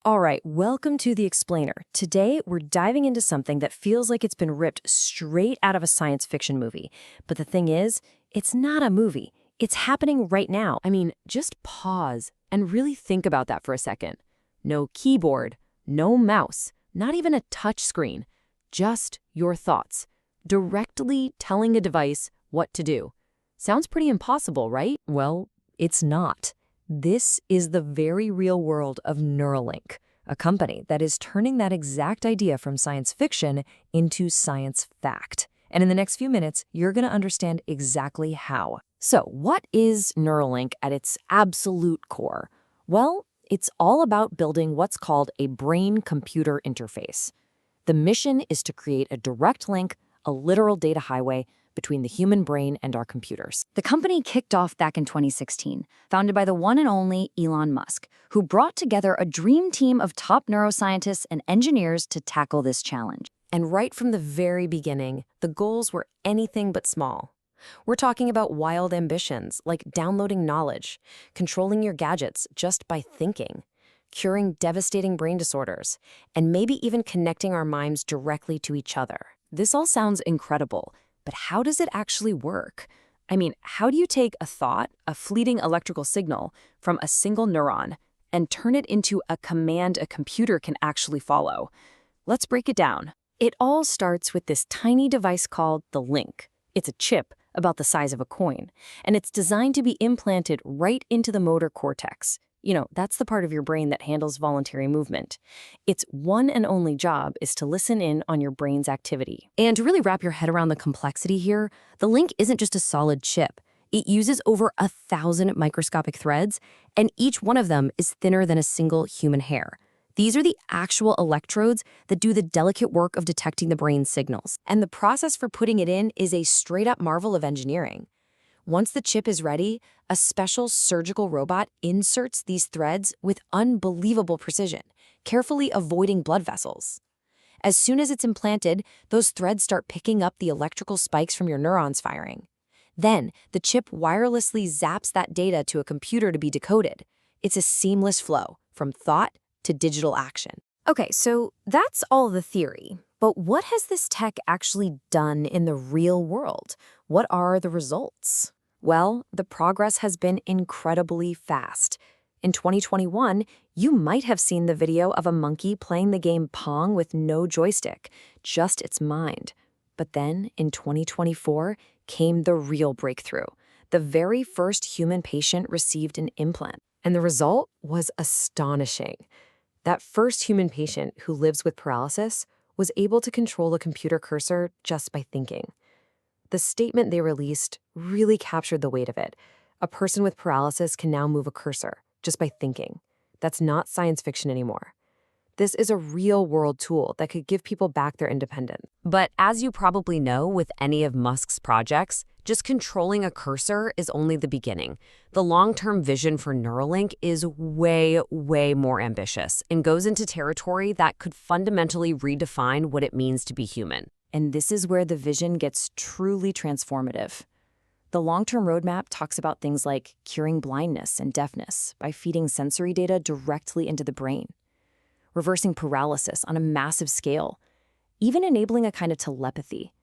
All right, welcome to The Explainer. Today, we're diving into something that feels like it's been ripped straight out of a science fiction movie. But the thing is, it's not a movie. It's happening right now. I mean, just pause and really think about that for a second. No keyboard, no mouse, not even a touch screen, just your thoughts, directly telling a device what to do. Sounds pretty impossible, right? Well, it's not. This is the very real world of Neuralink, a company that is turning that exact idea from science fiction into science fact. And in the next few minutes, you're going to understand exactly how. So, what is Neuralink at its absolute core? Well, it's all about building what's called a brain-computer interface. The mission is to create a direct link, a literal data highway, between the human brain and our computers. The company kicked off back in 2016, founded by the one and only Elon Musk, who brought together a dream team of top neuroscientists and engineers to tackle this challenge. And right from the very beginning, the goals were anything but small. We're talking about wild ambitions like downloading knowledge, controlling your gadgets just by thinking, curing devastating brain disorders, and maybe even connecting our minds directly to each other. This all sounds incredible, but how does it actually work? I mean, how do you take a thought, a fleeting electrical signal, from a single neuron and turn it into a command a computer can actually follow? Let's break it down. It all starts with this tiny device called the link. It's a chip about the size of a coin, and it's designed to be implanted right into the motor cortex. You know, that's the part of your brain that handles voluntary movement. Its one and only job is to listen in on your brain's activity. And to really wrap your head around the complexity here, the link isn't just a solid chip. It uses over 1,000 microscopic threads, and each one of them is thinner than a single human hair. These are the actual electrodes that do the delicate work of detecting the brain's signals. And the process for putting it in is a straight-up marvel of engineering. Once the chip is ready, a special surgical robot inserts these threads with unbelievable precision, carefully avoiding blood vessels. As soon as it's implanted, those threads start picking up the electrical spikes from your neurons firing. Then, the chip wirelessly zaps that data to a computer to be decoded. It's a seamless flow, from thought to digital action. Okay, so that's all the theory. But what has this tech actually done in the real world? What are the results? Well, the progress has been incredibly fast. In 2021, you might have seen the video of a monkey playing the game Pong with no joystick, just its mind. But then, in 2024, came the real breakthrough. The very first human patient received an implant, and the result was astonishing. That first human patient who lives with paralysis was able to control a computer cursor just by thinking. The statement they released really captured the weight of it. A person with paralysis can now move a cursor just by thinking. That's not science fiction anymore. This is a real-world tool that could give people back their independence. But as you probably know with any of Musk's projects, just controlling a cursor is only the beginning. The long-term vision for Neuralink is way, way more ambitious and goes into territory that could fundamentally redefine what it means to be human. And this is where the vision gets truly transformative. The long-term roadmap talks about things like curing blindness and deafness by feeding sensory data directly into the brain, reversing paralysis on a massive scale, even enabling a kind of telepathy.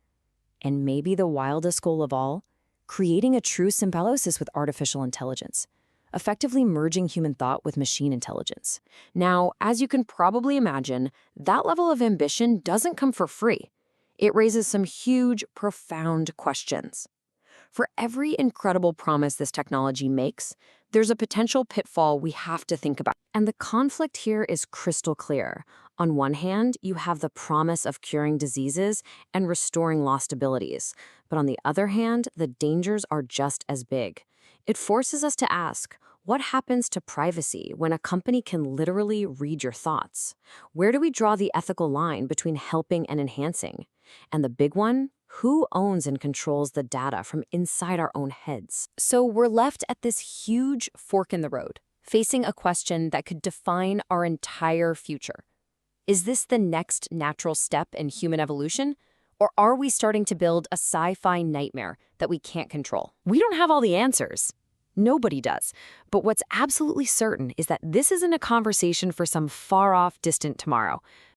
And maybe the wildest goal of all, creating a true symbiosis with artificial intelligence, effectively merging human thought with machine intelligence. Now, as you can probably imagine, that level of ambition doesn't come for free. It raises some huge, profound questions. For every incredible promise this technology makes, there's a potential pitfall we have to think about. And the conflict here is crystal clear. On one hand, you have the promise of curing diseases and restoring lost abilities. But on the other hand, the dangers are just as big. It forces us to ask, what happens to privacy when a company can literally read your thoughts? Where do we draw the ethical line between helping and enhancing? And the big one, who owns and controls the data from inside our own heads? So we're left at this huge fork in the road, facing a question that could define our entire future. Is this the next natural step in human evolution? Or are we starting to build a sci-fi nightmare that we can't control? We don't have all the answers. Nobody does. But what's absolutely certain is that this isn't a conversation for some far-off, distant tomorrow.